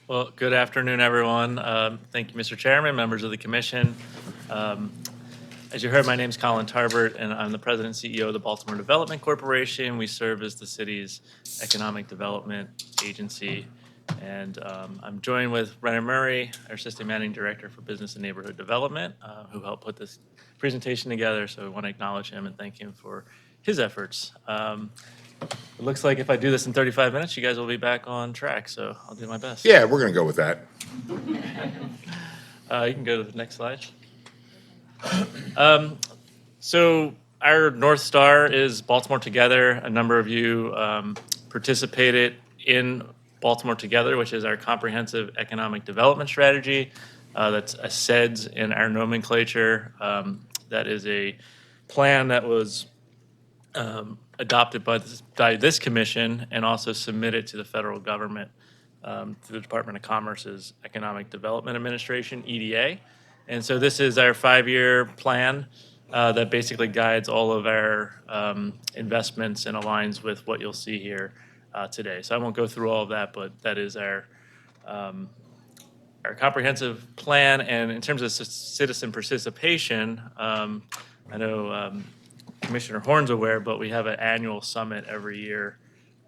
Well, good afternoon, everyone. Thank you, Mr. Chairman, members of the commission. Um, As you heard, my name is Colin Tarbert, and I'm the president and CEO of the Baltimore Development Corporation. We serve as the city's economic development agency. And I'm joined with Brennan Murray, our assistant managing director for business and neighborhood development, who helped put this presentation together. So we want to acknowledge him and thank him for his efforts. It looks like if I do this in 35 minutes, you guys will be back on track. So I'll do my best. Yeah, we're going to go with that. You can go to the next slide. So our North Star is Baltimore Together. A number of you participated in Baltimore Together, which is our comprehensive economic development strategy. That's a SEDS in our nomenclature. That is a plan that was adopted by this commission and also submitted to the federal government through the Department of Commerce's Economic Development Administration, EDA. And so this is our 5-year plan that basically guides all of our investments and aligns with what you'll see here today. So I won't go through all of that, but that is our comprehensive plan. And in terms of citizen participation, I know Commissioner Horn's aware, but we have an annual summit every year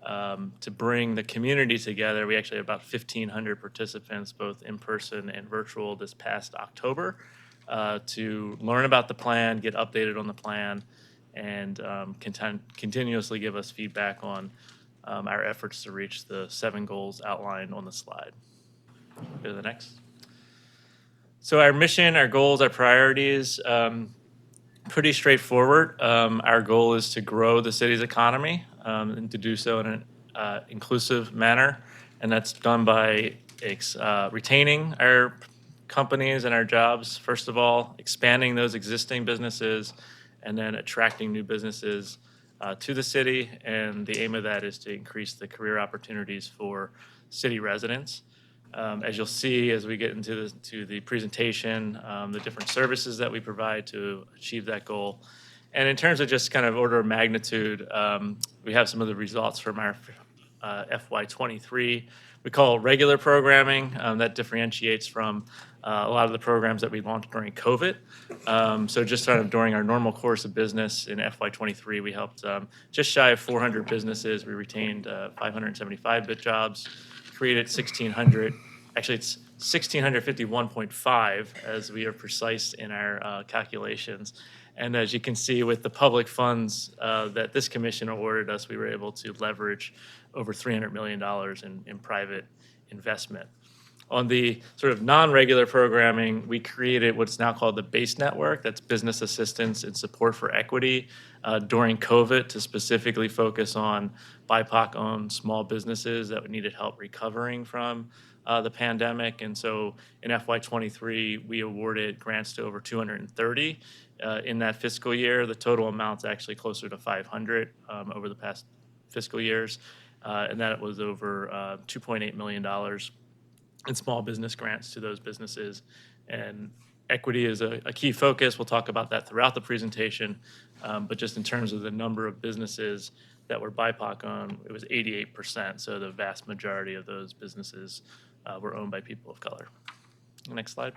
to bring the community together. We actually had about 1,500 participants, both in person and virtual, this past October, to learn about the plan, get updated on the plan, and continuously give us feedback on our efforts to reach the 7 goals outlined on the slide. Go to the next. So our mission, our goals, our priorities, pretty straightforward. Our goal is to grow the city's economy and to do so in an inclusive manner. And that's done by retaining our companies and our jobs, first of all, expanding those existing businesses, and then attracting new businesses to the city. And the aim of that is to increase the career opportunities for city residents. As you'll see as we get into the presentation, the different services that we provide to achieve that goal. And in terms of just kind of order of magnitude, we have some of the results from our FY23. We call it regular programming. That differentiates from a lot of the programs that we launched during COVID. So just sort of during our normal course of business in FY23, we helped just shy of 400 businesses. We retained 575 bit jobs, created 1,600. Actually, it's 1,651.5 as we are precise in our calculations. And as you can see with the public funds that this commission awarded us, we were able to leverage over $300 million in private investment. On the sort of non-regular programming, we created what's now called the BASE network. That's Business Assistance and Support for Equity during COVID to specifically focus on BIPOC-owned small businesses that needed help recovering from the pandemic. And so in FY23, we awarded grants to over 230 in that fiscal year. The total amount's actually closer to 500 over the past fiscal years. And that was over $2.8 million in small business grants to those businesses. And equity is a key focus. We'll talk about that throughout the presentation. But just in terms of the number of businesses that were BIPOC owned, it was 88%. So the vast majority of those businesses were owned by people of color. Next slide.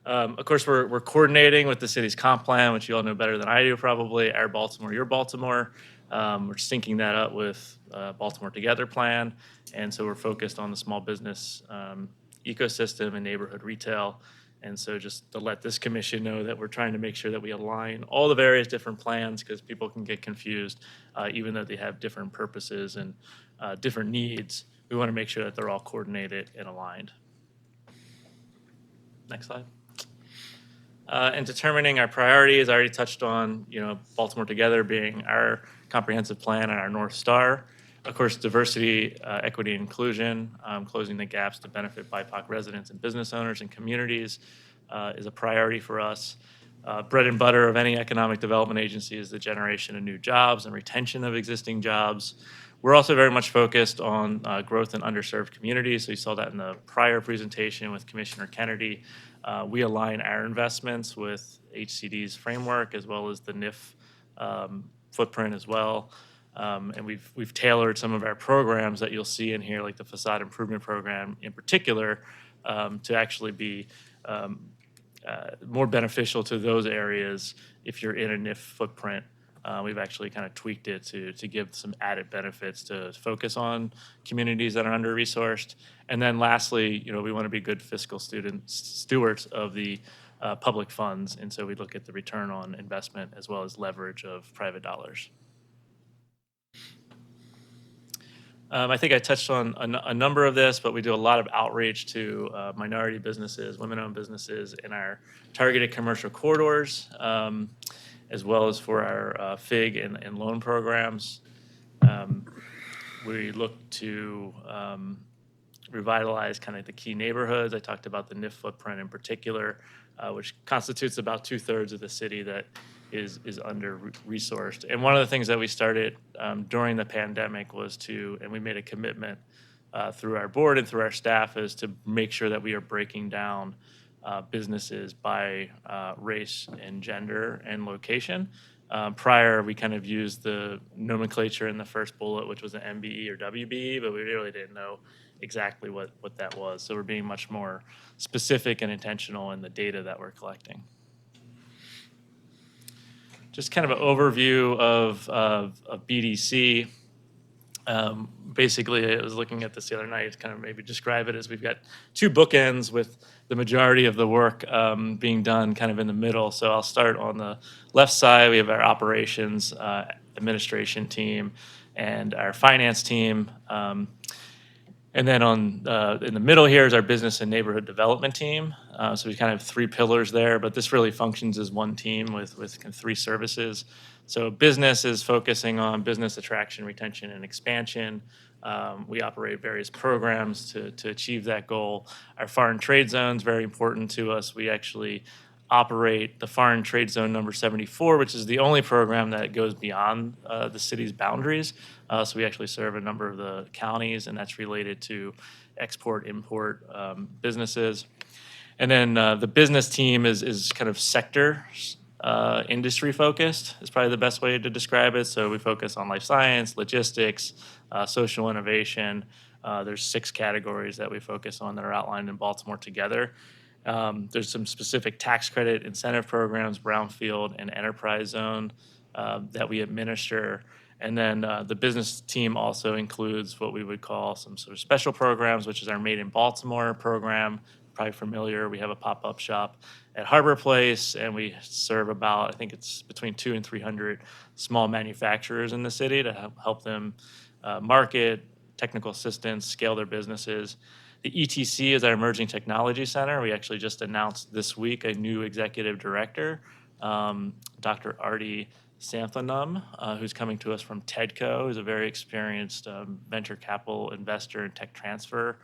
Of course, we're coordinating with the city's comp plan, which you all know better than I do probably, Our Baltimore, Your Baltimore. We're syncing that up with Baltimore Together plan. And so we're focused on the small business ecosystem and neighborhood retail. And so just to let this commission know that we're trying to make sure that we align all the various different plans because people can get confused, even though they have different purposes and different needs. We want to make sure that they're all coordinated and aligned. Next slide. And determining our priorities, I already touched on, Baltimore Together being our comprehensive plan and our North Star. Of course, diversity, equity, and inclusion, closing the gaps to benefit BIPOC residents and business owners and communities is a priority for us. Bread and butter of any economic development agency is the generation of new jobs and retention of existing jobs. We're also very much focused on growth in underserved communities. So you saw that in the prior presentation with Commissioner Kennedy. We align our investments with HCD's framework as well as the NIF footprint as well. And we've tailored some of our programs that you'll see in here, like the facade improvement program in particular, to actually be more beneficial to those areas if you're in a NIF footprint. We've actually kind of tweaked it to give some added benefits to focus on communities that are under-resourced. And then lastly, we want to be good fiscal stewards of the public funds. And so we look at the return on investment as well as leverage of private dollars. I think I touched on a number of this, but we do a lot of outreach to minority businesses, women-owned businesses in our targeted commercial corridors, as well as for our FIG and loan programs. We look to revitalize kind of the key neighborhoods. I talked about the NIF footprint in particular, which constitutes about 2/3 of the city that is under-resourced. And one of the things that we started during the pandemic was and we made a commitment through our board and through our staff, is to make sure that we are breaking down businesses by race and gender and location. Prior, we kind of used the nomenclature in the first bullet, which was an MBE or WBE, but we really didn't know exactly what that was. So we're being much more specific and intentional in the data that we're collecting. Just kind of an overview of BDC. Basically, I was looking at this the other night to kind of maybe describe it as we've got two bookends with the majority of the work being done kind of in the middle. So I'll start on the left side. We have our operations administration team and our finance team. And then in the middle here is our business and neighborhood development team. So we kind of have three pillars there, but this really functions as one team with kind of three services. So business is focusing on business attraction, retention, and expansion. We operate various programs to achieve that goal. Our foreign trade zone is very important to us. We actually operate the foreign trade zone number 74, which is the only program that goes beyond the city's boundaries. So we actually serve a number of the counties, and that's related to export-import businesses. And then the business team is kind of sector industry focused is probably the best way to describe it. So we focus on life science, logistics, social innovation. There's 6 categories that we focus on that are outlined in Baltimore together. There's some specific tax credit incentive programs, brownfield and enterprise zone, that we administer. And then the business team also includes what we would call some sort of special programs, which is our Made in Baltimore program. Probably familiar. We have a pop-up shop at Harbor Place, and we serve about, I think it's between 200 and 300 small manufacturers in the city to help them market, technical assistance, scale their businesses. The ETC is our Emerging Technology Center. We actually just announced this week a new executive director, Dr. Artie Santhanam, who's coming to us from TEDCO, who's a very experienced venture capital investor and tech transfer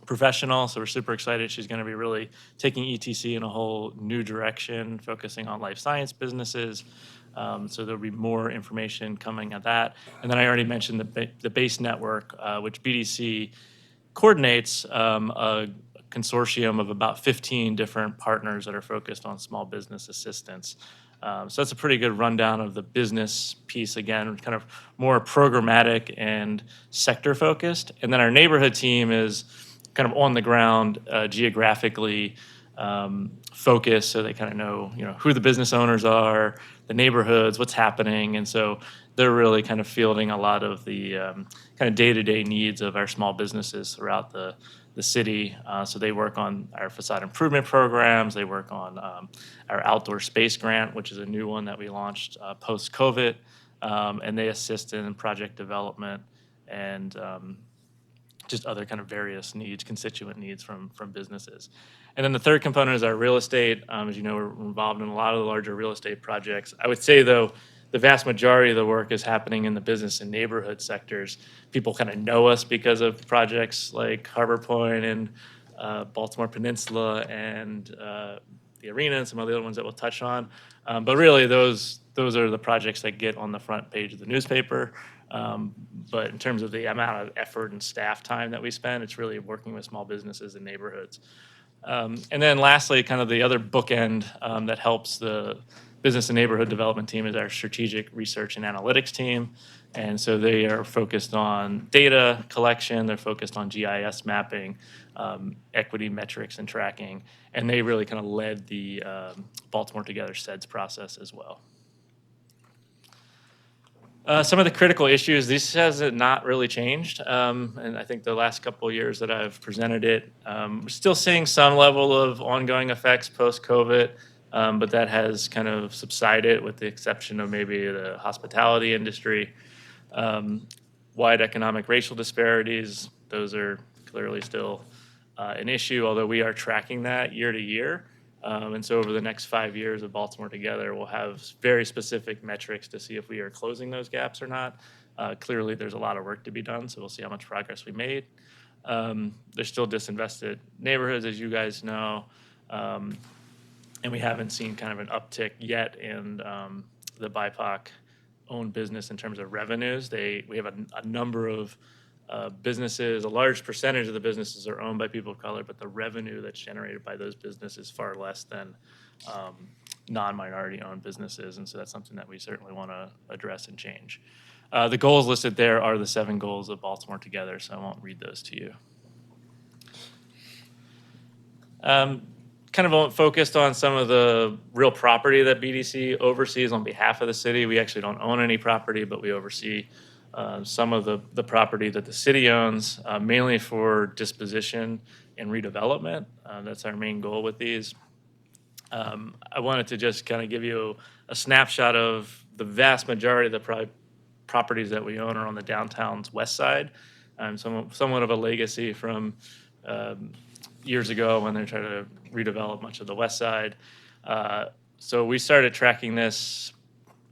professional. So we're super excited. She's going to be really taking ETC in a whole new direction, focusing on life science businesses. So there'll be more information coming at that. And then I already mentioned the BASE network, which BDC coordinates a consortium of about 15 different partners that are focused on small business assistance. So that's a pretty good rundown of the business piece, again, kind of more programmatic and sector focused. And then our neighborhood team is kind of on the ground, geographically focused, so they kind of know, who the business owners are, the neighborhoods, what's happening. And so they're really kind of fielding a lot of the kind of day-to-day needs of our small businesses throughout the city. So they work on our facade improvement programs. They work on our outdoor space grant, which is a new one that we launched post-COVID. And they assist in project development and just other kind of various needs, constituent needs from businesses. And then the third component is our real estate. As you know, we're involved in a lot of the larger real estate projects. I would say, though, the vast majority of the work is happening in the business and neighborhood sectors. People kind of know us because of projects like Harbor Point and Baltimore Peninsula and the arena and some of the other ones that we'll touch on. But really, those are the projects that get on the front page of the newspaper. But in terms of the amount of effort and staff time that we spend, it's really working with small businesses and neighborhoods. And then lastly, kind of the other bookend that helps the business and neighborhood development team is our strategic research and analytics team. And so they are focused on data collection, they're focused on GIS mapping, equity metrics and tracking, and they really kind of led the Baltimore Together SEDS process as well. Some of the critical issues, this has not really changed, and I think the last couple of years that I've presented it, we're still seeing some level of ongoing effects post-COVID, but that has kind of subsided with the exception of maybe the hospitality industry. Wide economic racial disparities, those are clearly still an issue, although we are tracking that year to year. And so over the next 5 years of Baltimore Together, we'll have very specific metrics to see if we are closing those gaps or not. Clearly, there's a lot of work to be done, so we'll see how much progress we made. There's still disinvested neighborhoods, as you guys know, and we haven't seen kind of an uptick yet in the BIPOC-owned business in terms of revenues. We have a number of businesses, a large percentage of the businesses are owned by people of color, but the revenue that's generated by those businesses is far less than non-minority owned businesses. And so that's something that we certainly want to address and change. The goals listed there are the 7 goals of Baltimore Together, so I won't read those to you. Kind of focused on some of the real property that BDC oversees on behalf of the city. We actually don't own any property, but we oversee some of the property that the city owns, mainly for disposition and redevelopment. That's our main goal with these. I wanted to just kind of give you a snapshot of the vast majority of the properties that we own are on the downtown's west side. Somewhat of a legacy from years ago when they tried to redevelop much of the west side. So we started tracking this,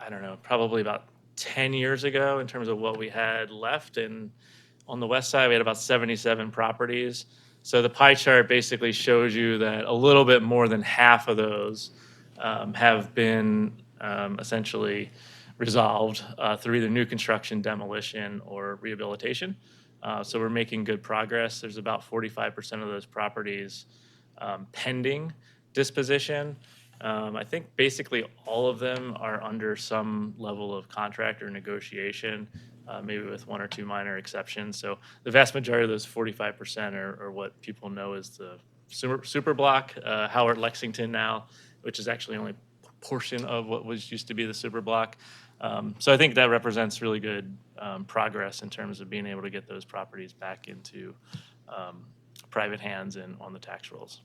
I don't know, probably about 10 years ago in terms of what we had left. And on the west side, we had about 77 properties. So the pie chart basically shows you that a little bit more than half of those have been essentially resolved through either new construction, demolition, or rehabilitation. So we're making good progress. There's about 45% of those properties pending disposition. I think basically all of them are under some level of contract or negotiation, maybe with 1 or 2 minor exceptions. So the vast majority of those 45% are what people know as the super block, Howard Lexington now, which is actually only a portion of what used to be the super block. So I think that represents really good progress in terms of being able to get those properties back into private hands and on the tax rolls.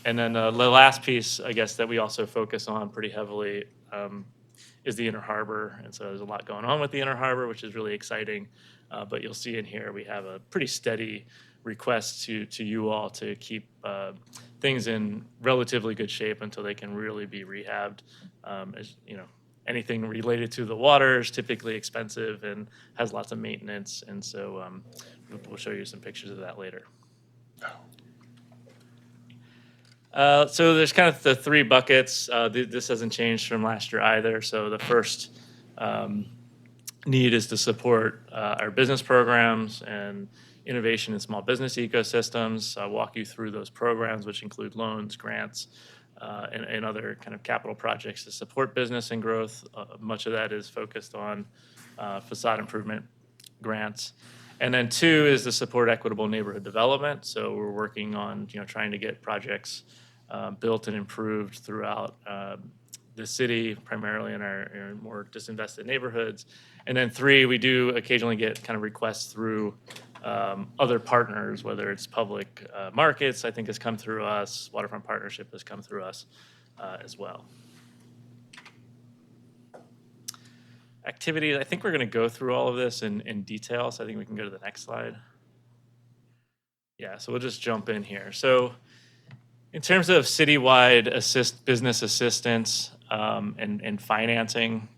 And then the last piece, I guess, that we also focus on pretty heavily is the Inner Harbor. And so there's a lot going on with the Inner Harbor, which is really exciting. But you'll see in here we have a pretty steady request to you all to keep things in relatively good shape until they can really be rehabbed. As you know, anything related to the water is typically expensive and has lots of maintenance. And so we'll show you some pictures of that later. So there's kind of the 3 buckets. This hasn't changed from last year either. So the first need is to support our business programs and innovation in small business ecosystems. I'll walk you through those programs, which include loans, grants, and other kind of capital projects to support business and growth. Much of that is focused on facade improvement grants. And then 2 is to support equitable neighborhood development. So we're working on trying to get projects built and improved throughout the city, primarily in our more disinvested neighborhoods. And then 3, we do occasionally get kind of requests through other partners, whether it's public markets, I think has come through us, Waterfront Partnership has come through us as well. Activities, I think we're going to go through all of this in detail, so I think we can go to the next slide. Yeah, so we'll just jump in here. So in terms of citywide business assistance and financing,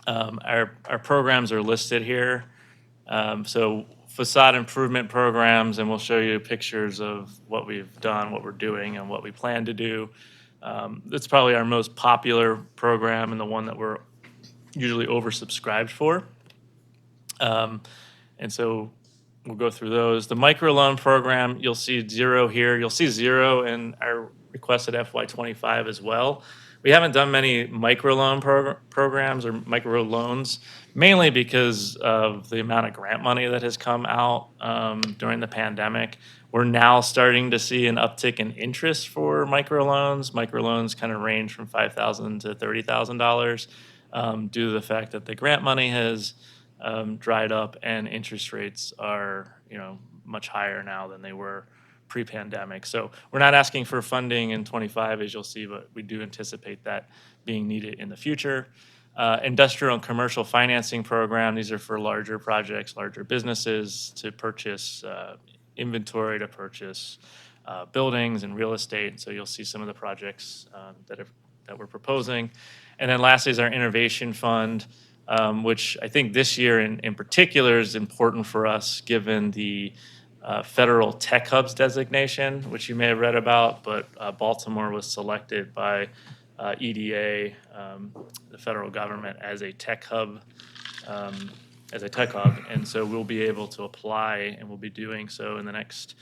our programs are listed here. So facade improvement programs, and we'll show you pictures of what we've done, what we're doing, and what we plan to do. It's probably our most popular program and the one that we're usually oversubscribed for. And so we'll go through those. The microloan program, you'll see 0 here. You'll see 0 in our requested FY25 as well. We haven't done many microloan programs or micro loans, mainly because of the amount of grant money that has come out during the pandemic. We're now starting to see an uptick in interest for microloans. Microloans kind of range from $5,000 to $30,000 due to the fact that the grant money has dried up and interest rates are, much higher now than they were pre-pandemic. So we're not asking for funding in 25, as you'll see, but we do anticipate that being needed in the future. Industrial and commercial financing program. These are for larger projects, larger businesses to purchase inventory, to purchase buildings and real estate. So you'll see some of the projects that we're proposing. And then lastly is our innovation fund, which I think this year in particular is important for us given the federal tech hubs designation, which you may have read about, but Baltimore was selected by EDA, the federal government, as a tech hub, and so we'll be able to apply, and we'll be doing so in the next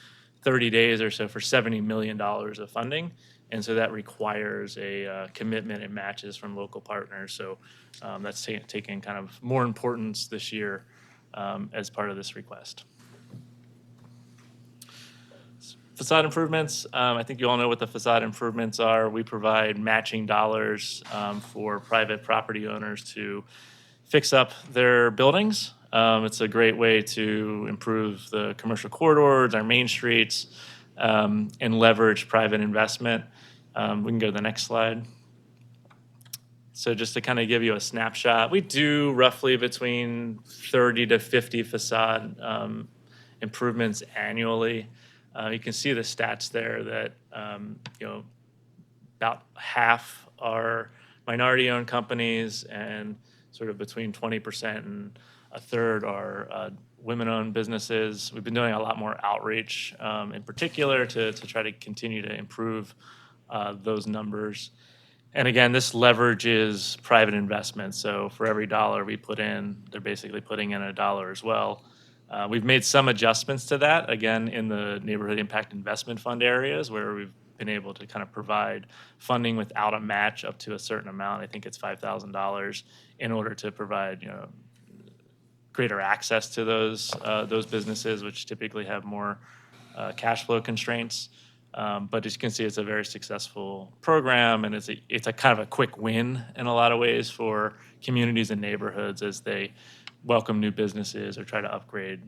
30 days or so for $70 million of funding. And so that requires a commitment and matches from local partners. So that's taking kind of more importance this year as part of this request. Facade improvements. I think you all know what the facade improvements are. We provide matching dollars for private property owners to fix up their buildings. It's a great way to improve the commercial corridors, our main streets, and leverage private investment. We can go to the next slide. So just to kind of give you a snapshot, we do roughly between 30 to 50 facade improvements annually. You can see the stats there that about half are minority-owned companies, and sort of between 20% and a third are women-owned businesses. We've been doing a lot more outreach, in particular, to try to continue to improve those numbers. And again, this leverages private investment. So for every dollar we put in, they're basically putting in a dollar as well. We've made some adjustments to that, again, in the Neighborhood Impact Investment Fund areas where we've been able to kind of provide funding without a match up to a certain amount. I think it's $5,000 in order to provide, greater access to those businesses, which typically have more cash flow constraints. But as you can see, it's a very successful program, and it's a kind of a quick win in a lot of ways for communities and neighborhoods as they welcome new businesses or try to upgrade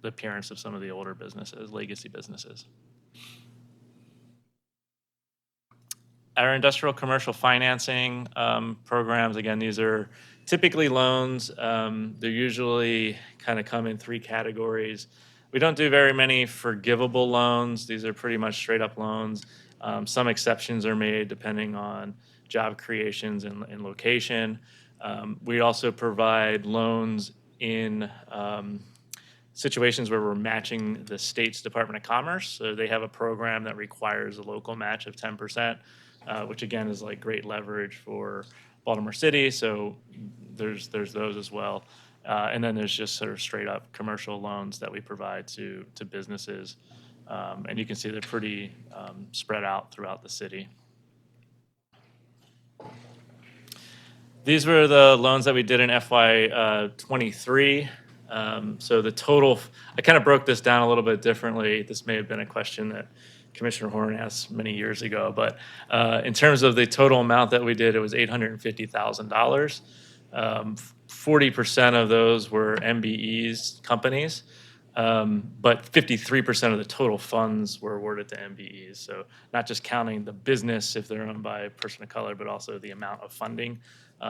the appearance of some of the older businesses, legacy businesses. Our industrial commercial financing programs, again, these are typically loans. They're usually kind of come in three categories. We don't do very many forgivable loans. These are pretty much straight up loans. Some exceptions are made depending on job creations and location. We also provide loans in situations where we're matching the state's Department of Commerce. So they have a program that requires a local match of 10%, which again is like great leverage for Baltimore City. So there's those as well. And then there's just sort of straight up commercial loans that we provide to businesses. And you can see they're pretty spread out throughout the city. These were the loans that we did in FY 23. So the total, I kind of broke this down a little bit differently. This may have been a question that Commissioner Horn asked many years ago, but in terms of the total amount that we did, it was $850,000. 40% of those were MBEs companies, but 53% of the total funds were awarded to MBEs. So not just counting the business if they're owned by a person of color, but also the amount of funding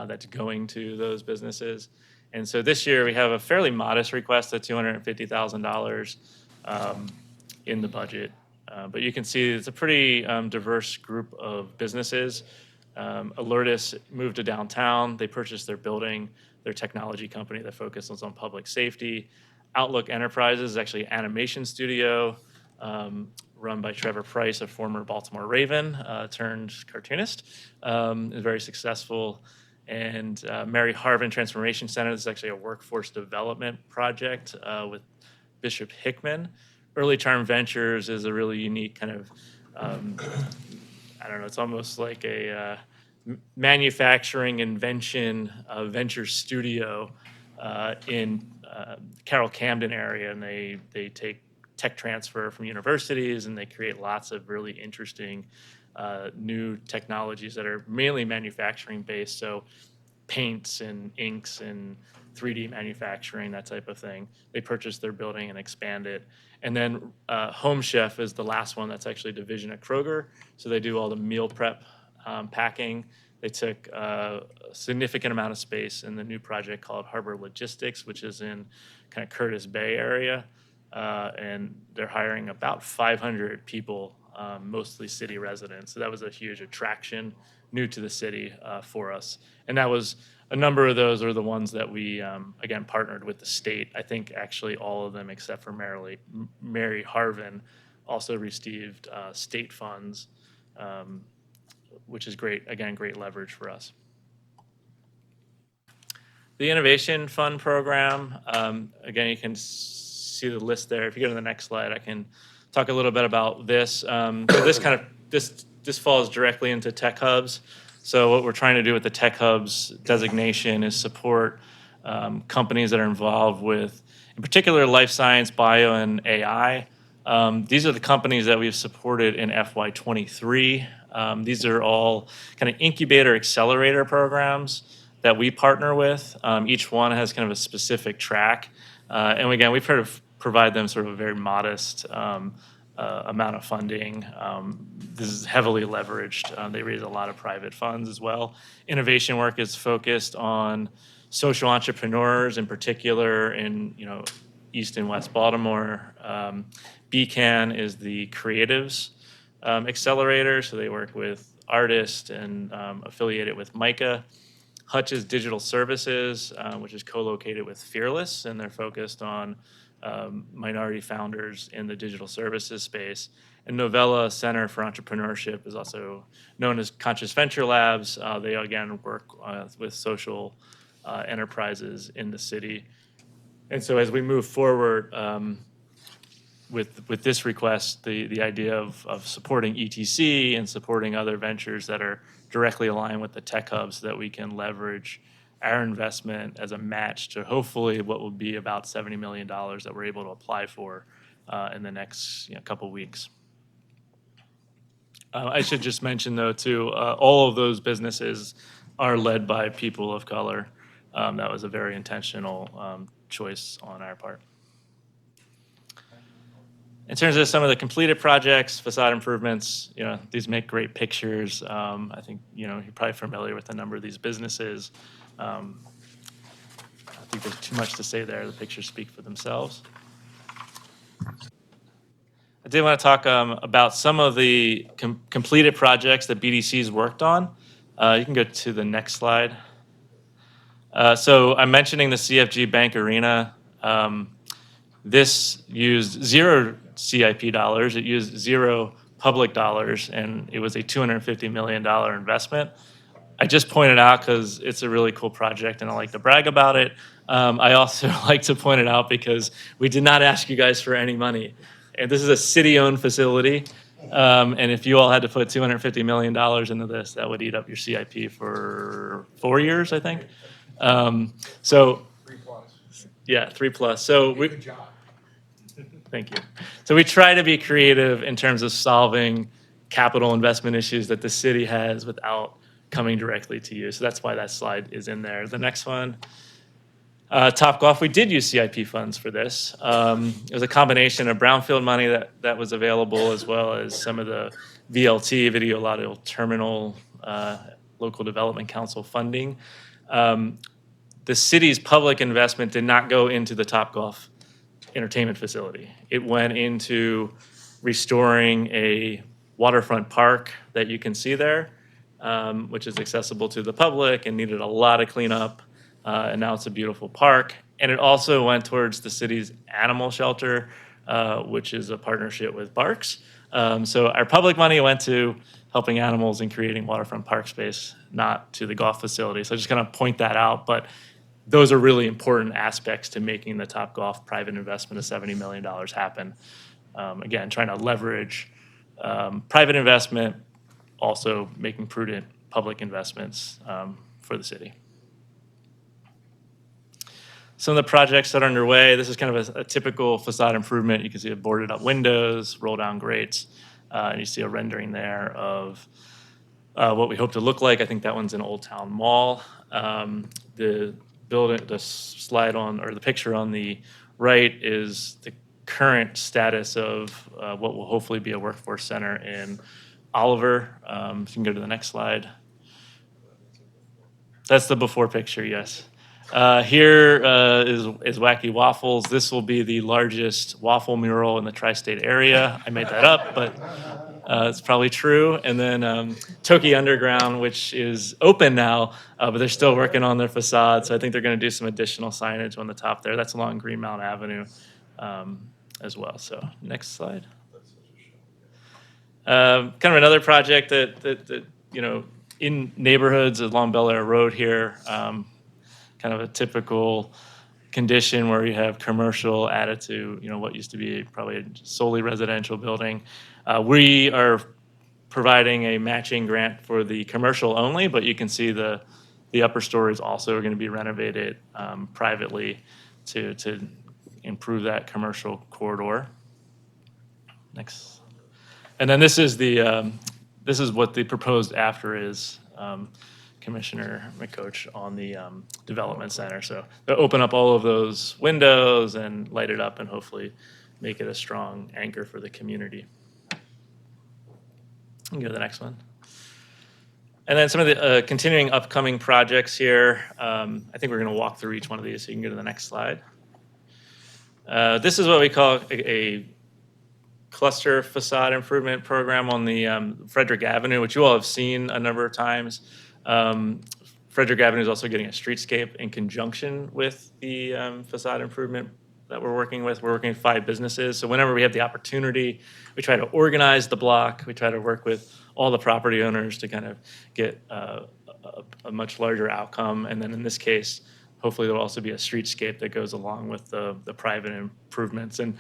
that's going to those businesses. And so this year we have a fairly modest request of $250,000 in the budget. But you can see it's a pretty diverse group of businesses. Alertis moved to downtown. They purchased their building, their technology company that focuses on public safety. Outlook Enterprises is actually an animation studio run by Trevor Price, a former Baltimore Raven turned cartoonist. Is very successful. And Mary Harvin Transformation Center, this is actually a workforce development project with Bishop Hickman. Early Term Ventures is a really unique kind of I don't know, it's almost like a manufacturing invention venture studio in Carroll Camden area, and they take tech transfer from universities and they create lots of really interesting new technologies that are mainly manufacturing based. So paints and inks and 3D manufacturing, that type of thing. They purchase their building and expand it. And then Home Chef is the last one that's actually a division at Kroger. So they do all the meal prep packing. They took a significant amount of space in the new project called Harbor Logistics, which is in kind of Curtis Bay area. And they're hiring about 500 people, mostly city residents. So that was a huge attraction, new to the city for us. And that was a number of those are the ones that we, again, partnered with the state. I think actually all of them except for Mary Harvin also received state funds, which is great, again, great leverage for us. The Innovation Fund program, again, you can see the list there. If you go to the next slide, I can talk a little bit about this. So this falls directly into tech hubs. So what we're trying to do with the tech hubs designation is support companies that are involved with, in particular, life science, bio, and AI. These are the companies that we've supported in FY23. These are all kind of incubator accelerator programs that we partner with. Each one has kind of a specific track. And again, we've provide them sort of a very modest amount of funding. This is heavily leveraged. They raise a lot of private funds as well. Innovation work is focused on social entrepreneurs, in particular in East and West Baltimore. BCAN is the creatives accelerator, so they work with artists and affiliated with MICA. Hutch is digital services, which is co-located with Fearless, and they're focused on minority founders in the digital services space. And Novella Center for Entrepreneurship is also known as Conscious Venture Labs. They, again, work with social enterprises in the city. And so as we move forward with this request, the idea of supporting ETC and supporting other ventures that are directly aligned with the tech hubs, so that we can leverage our investment as a match to hopefully what will be about $70 million that we're able to apply for in the next couple weeks. I should just mention, though, too, all of those businesses are led by people of color. That was a very intentional choice on our part. In terms of some of the completed projects, facade improvements, these make great pictures. I think, you're probably familiar with a number of these businesses. I think there's too much to say there. The pictures speak for themselves. I did want to talk about some of the completed projects that BDC's worked on. You can go to the next slide. So I'm mentioning the CFG Bank Arena. This used zero CIP dollars. It used zero public dollars, and it was a $250 million investment. I just pointed out because it's a really cool project and I like to brag about it. I also like to point it out because we did not ask you guys for any money. And this is a city-owned facility. And if you all had to put $250 million into this, that would eat up your CIP for 4 years, I think. So 3+. Yeah, 3+. So good job. Thank you. So we try to be creative in terms of solving capital investment issues that the city has without coming directly to you. So that's why that slide is in there. The next one, Topgolf, we did use CIP funds for this. It was a combination of brownfield money that was available, as well as some of the VLT, Video Lotto Terminal, Local Development Council funding. The city's public investment did not go into the Topgolf entertainment facility. It went into restoring a waterfront park that you can see there, which is accessible to the public and needed a lot of cleanup. And now it's a beautiful park. And it also went towards the city's animal shelter, which is a partnership with Barks. So our public money went to helping animals and creating waterfront park space, not to the golf facility. So I'm just going to point that out. But those are really important aspects to making the Topgolf private investment of $70 million happen. Again, trying to leverage private investment, also making prudent public investments for the city. Some of the projects that are underway, this is kind of a typical facade improvement. You can see boarded up windows, roll down grates, and you see a rendering there of what we hope to look like. I think that one's in Old Town Mall. The building, the slide on, or the picture on the right is the current status of what will hopefully be a workforce center in Oliver. If you can go to the next slide. That's the before picture, yes. Here is Wacky Waffles. This will be the largest waffle mural in the tri-state area. I made that up, but it's probably true. And then Toki Underground, which is open now, but they're still working on their facade. So I think they're going to do some additional signage on the top there. That's along Greenmount Avenue as well. So next slide. Kind of another project that in neighborhoods along Bel Air Road here, kind of a typical condition where you have commercial added to what used to be probably a solely residential building. We are providing a matching grant for the commercial only, but you can see the upper stories also are going to be renovated privately to improve that commercial corridor. Next. And then this is what the proposed after is, Commissioner McCoach, on the development center. So they'll open up all of those windows and light it up and hopefully make it a strong anchor for the community. You can go to the next one. And then some of the continuing upcoming projects here. I think we're going to walk through each one of these, so you can go to the next slide. This is what we call a cluster facade improvement program on the Frederick Avenue, which you all have seen a number of times. Frederick Avenue is also getting a streetscape in conjunction with the facade improvement that we're working with. We're working with 5 businesses. So whenever we have the opportunity, we try to organize the block. We try to work with all the property owners to kind of get a much larger outcome. And then in this case, hopefully there'll also be a streetscape that goes along with the private improvements. And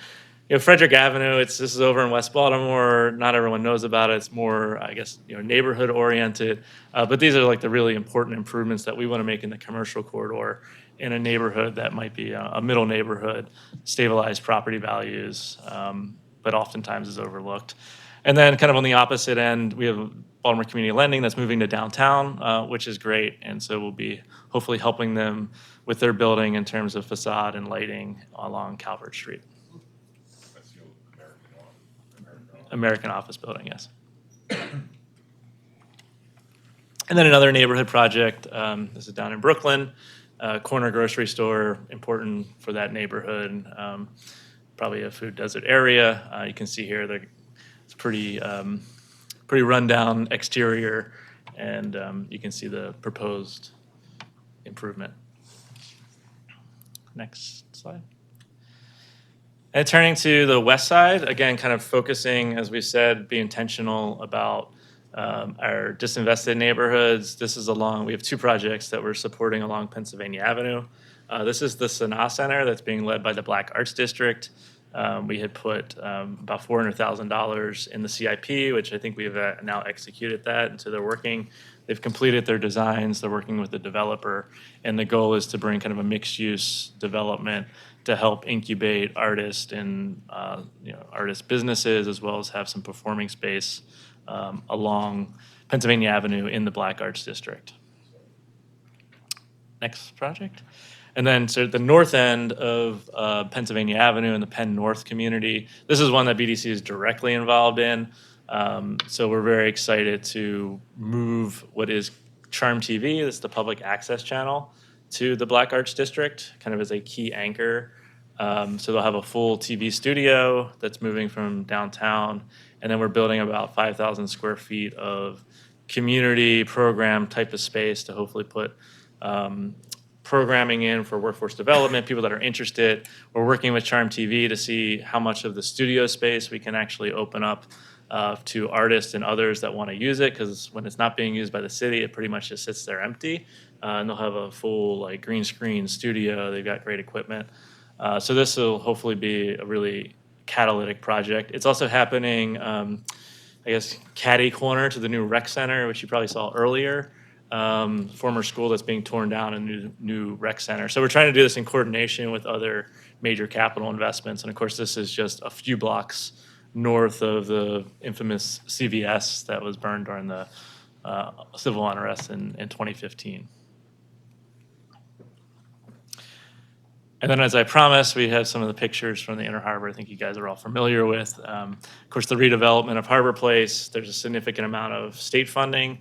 Frederick Avenue, this is over in West Baltimore. Not everyone knows about it. It's more, I guess, neighborhood oriented. But these are like the really important improvements that we want to make in the commercial corridor in a neighborhood that might be a middle neighborhood, stabilized property values, but oftentimes is overlooked. And then kind of on the opposite end, we have Baltimore Community Lending that's moving to downtown, which is great. And so we'll be hopefully helping them with their building in terms of facade and lighting along Calvert Street. American Office Building, yes. And then another neighborhood project, this is down in Brooklyn, corner grocery store, important for that neighborhood, probably a food desert area. You can see here it's pretty rundown exterior, and you can see the proposed improvement. Next slide. And turning to the west side, again, kind of focusing, as we said, be intentional about our disinvested neighborhoods. This is we have 2 projects that we're supporting along Pennsylvania Avenue. This is the Sanaa Center that's being led by the Black Arts District. We had put about $400,000 in the CIP, which I think we have now executed that, and so they're working. They've completed their designs. They're working with the developer, and the goal is to bring kind of a mixed-use development to help incubate artists and artist businesses, as well as have some performing space along Pennsylvania Avenue in the Black Arts District. Next project. And then so the north end of Pennsylvania Avenue in the Penn North community, this is one that BDC is directly involved in. So we're very excited to move what is Charm TV, that's the public access channel, to the Black Arts District, kind of as a key anchor. So they'll have a full TV studio that's moving from downtown, and then we're building about 5,000 square feet of community program type of space to hopefully put programming in for workforce development, people that are interested. We're working with Charm TV to see how much of the studio space we can actually open up to artists and others that want to use it, because when it's not being used by the city, it pretty much just sits there empty. And they'll have a full green screen studio. They've got great equipment. So this will hopefully be a really catalytic project. It's also happening I guess, catty corner to the new rec center, which you probably saw earlier. Former school that's being torn down, and new rec center. So we're trying to do this in coordination with other major capital investments. And of course, this is just a few blocks north of the infamous CVS that was burned during the civil unrest in 2015. And then, as I promised, we have some of the pictures from the Inner Harbor I think you guys are all familiar with. Of course, the redevelopment of Harbor Place, there's a significant amount of state funding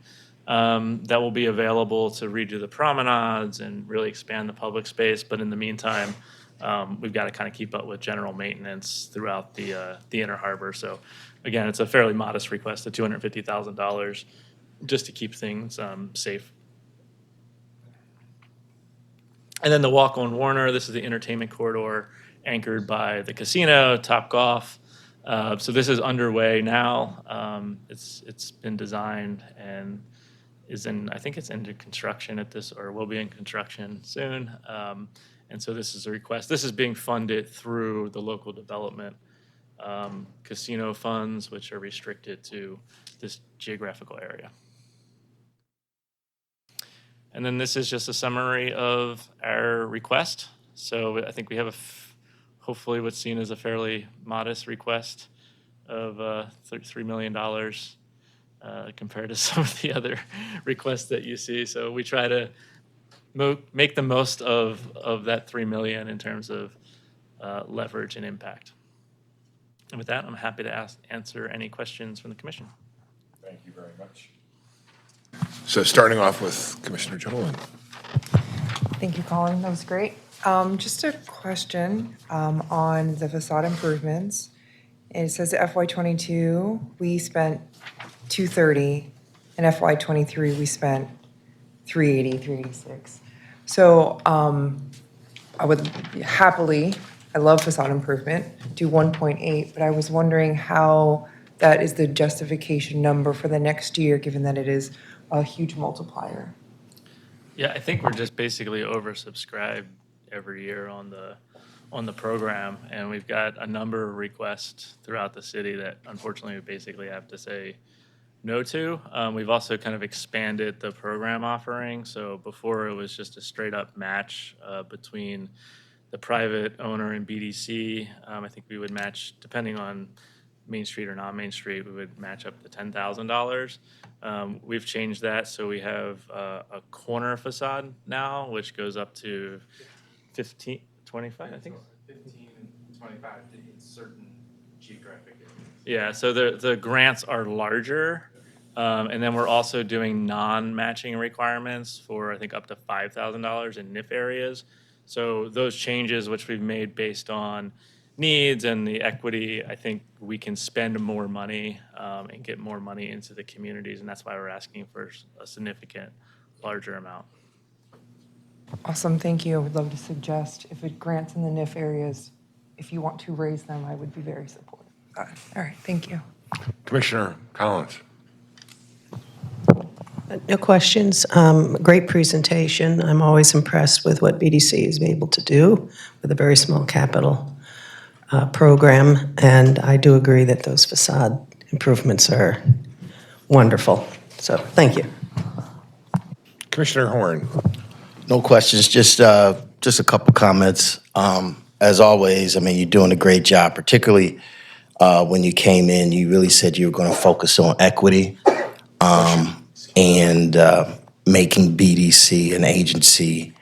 that will be available to redo the promenades and really expand the public space. But in the meantime, we've got to kind of keep up with general maintenance throughout the Inner Harbor. So again, it's a fairly modest request of $250,000 just to keep things safe. And then the Walk on Warner, this is the entertainment corridor anchored by the casino, Topgolf. So this is underway now. It's been designed and I think it's into construction or will be in construction soon. And so this is a request. This is being funded through the local development casino funds, which are restricted to this geographical area. And then this is just a summary of our request. So I think we have hopefully what's seen as a fairly modest request of $3 million compared to some of the other requests that you see. So we try to make the most of that $3 million in terms of leverage and impact. And with that, I'm happy to answer any questions from the commission. Thank you very much. So starting off with Commissioner Jolin. Thank you, Colin. That was great. Just a question on the facade improvements. It says FY22 we spent $230, and FY23 we spent $386. So I would happily, I love facade improvement, do 1.8, but I was wondering how that is the justification number for the next year, given that it is a huge multiplier. Yeah, I think we're just basically oversubscribed every year on the program, and we've got a number of requests throughout the city that unfortunately we basically have to say no to. We've also kind of expanded the program offering. So before it was just a straight up match between the private owner and BDC. I think we would match, depending on Main Street or not Main Street, we would match up to $10,000. We've changed that, so we have a corner facade now, which goes up to 15, 25, I think. 15 and 25 in certain geographic areas. Yeah, so the grants are larger, and then we're also doing non-matching requirements for, I think, up to $5,000 in NIF areas. So those changes, which we've made based on needs and the equity, I think we can spend more money and get more money into the communities, and that's why we're asking for a significant larger amount. Awesome, thank you. I would love to suggest if it grants in the NIF areas, if you want to raise them, I would be very supportive. All right, thank you. Commissioner Collins. No questions. Great presentation. I'm always impressed with what BDC is able to do with a very small capital program, and I do agree that those facade improvements are wonderful. So thank you. Commissioner Horn. No questions, just a couple comments. As always, I mean, you're doing a great job, particularly when you came in, you really said you were going to focus on equity and making BDC an agency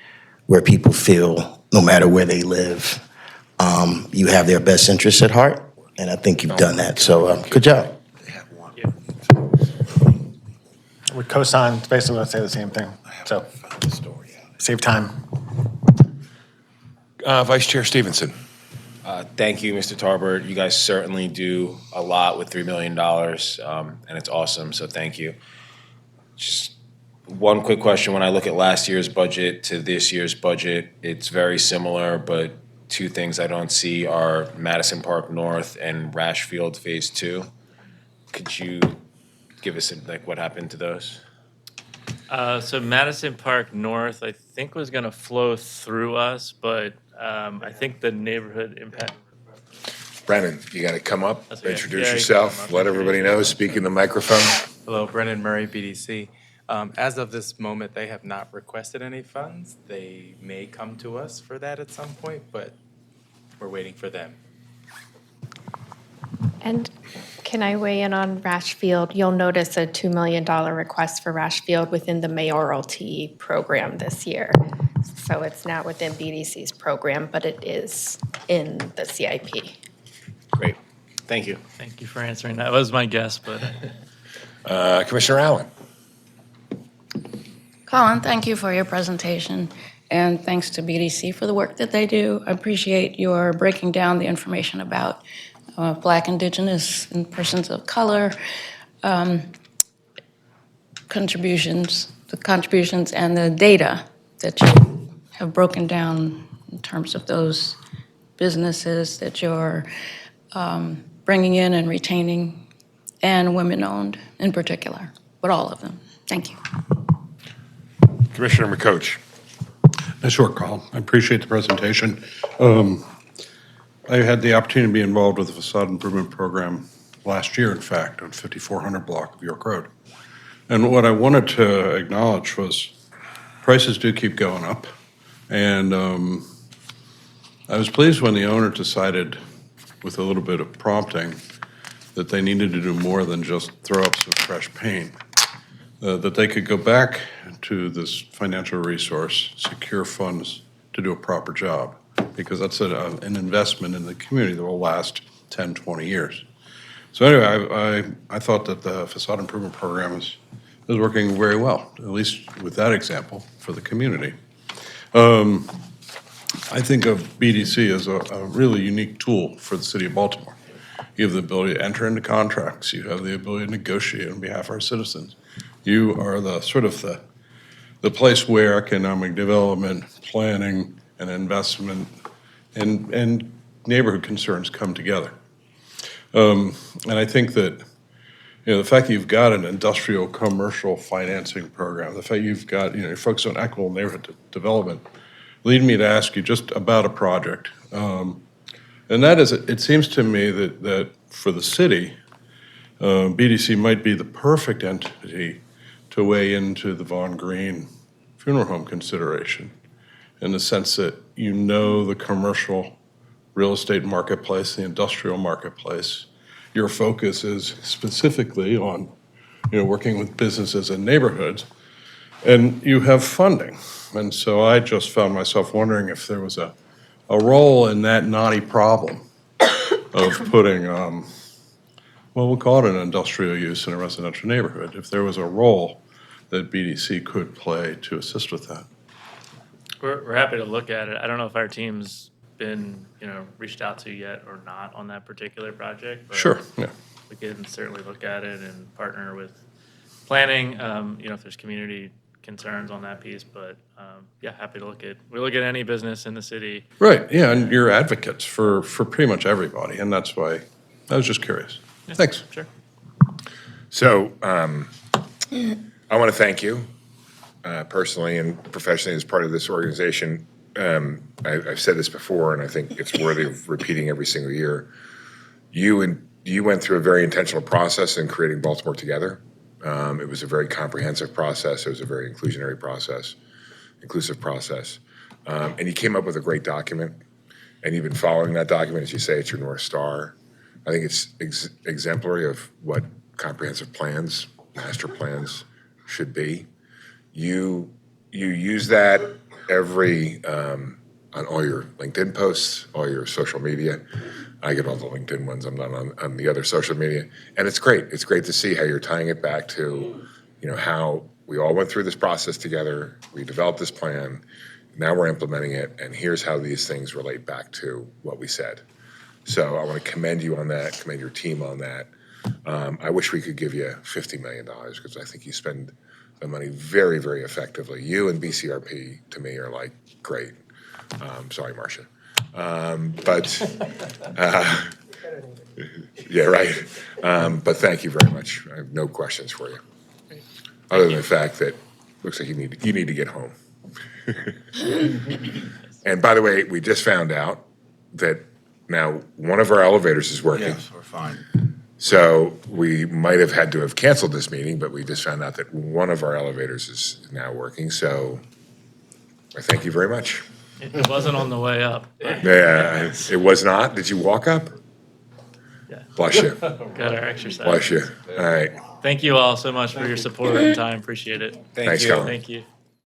where people feel, no matter where they live, you have their best interests at heart, and I think you've done that. So good job. We co-sign, it's basically going to say the same thing. So save time. Vice Chair Stevenson. Thank you, Mr. Tarbert. You guys certainly do a lot with $3 million, and it's awesome, so thank you. Just one quick question. When I look at last year's budget to this year's budget, it's very similar, but two things I don't see are Madison Park North and Rashfield Phase 2. Could you give us what happened to those? So Madison Park North, I think, was going to flow through us, but I think the neighborhood impact. Brennan, you got to come up, That's okay. introduce Yeah, you can yourself, come up, let everybody know, speak in the microphone. Hello, Brennan Murray, BDC. As of this moment, they have not requested any funds. They may come to us for that at some point, but we're waiting for them. And can I weigh in on Rashfield? You'll notice a $2 million request for Rashfield within the mayoralty program this year. So it's not within BDC's program, but it is in the CIP. Great. Thank you. Thank you for answering. That was my guess, but Commissioner Allen. Colin, thank you for your presentation, and thanks to BDC for the work that they do. I appreciate your breaking down the information about Black, Indigenous, and persons of color contributions, and the data that you have broken down in terms of those businesses that you're bringing in and retaining, and women-owned in particular, but all of them. Thank you. Commissioner McCoach. Nice work, Carl. I appreciate the presentation. I had the opportunity to be involved with the facade improvement program last year, in fact, on 5400 block of York Road. And what I wanted to acknowledge was prices do keep going up. And I was pleased when the owner decided, with a little bit of prompting, that they needed to do more than just throw up some fresh paint. That they could go back to this financial resource, secure funds to do a proper job, because that's an investment in the community that will last 10, 20 years. So anyway, I thought that the facade improvement program is working very well, at least with that example, for the community. I think of BDC as a really unique tool for the city of Baltimore. You have the ability to enter into contracts. You have the ability to negotiate on behalf of our citizens. You are the sort of the place where economic development, planning, and investment and neighborhood concerns come together. And I think that the fact that you've got an industrial commercial financing program, the fact you've got you're focused on equitable neighborhood development, lead me to ask you just about a project. And that is, it seems to me that for the city, BDC might be the perfect entity to weigh into the Vaughn Green funeral home consideration, in the sense that the commercial real estate marketplace, the industrial marketplace. Your focus is specifically on working with businesses and neighborhoods, and you have funding. And so I just found myself wondering if there was a role in that knotty problem of putting, we'll call it an industrial use in a residential neighborhood, if there was a role that BDC could play to assist with that. we're happy to look at it. I don't know if our team's been, reached out to yet or not on that particular project. But Sure, yeah. we can certainly look at it and partner with planning, if there's community concerns on that piece. But, happy to we look at any business in the city. Right, yeah, and you're advocates for pretty much everybody, and that's why I was just curious. Yeah, Thanks. Sure. So I want to thank you personally and professionally as part of this organization. I've said this before, and I think it's worthy of repeating every single year. You went through a very intentional process in creating Baltimore Together. It was a very comprehensive process. It was a very inclusive process. And you came up with a great document, and you've been following that document. As you say, it's your North Star. I think it's exemplary of what comprehensive plans, master plans should be. You use that on all your LinkedIn posts, all your social media. I get all the LinkedIn ones. I'm not on the other social media. And it's great. It's great to see how you're tying it back to, how we all went through this process together. We developed this plan. Now we're implementing it. And here's how these things relate back to what we said. So I want to commend you on that, commend your team on that. I wish we could give you $50 million because I think you spend the money very, very effectively. You and BCRP, to me, are like great. Sorry, Marcia. Yeah, right. But thank you very much. I have no questions for you, other than the fact that looks like you need to get home. And by the way, we just found out that Now, one of our elevators is working. Yes, we're fine. So we might have had to have canceled this meeting, but we just found out that one of our elevators is now working. So I thank you very much. It wasn't on the way up. Yeah, it was not. Did you walk up? Yeah. Bless you. Got our exercise. Bless you. All right. Thank you all so much for your support and time. Appreciate it. Thanks, you. Colin. Thank you.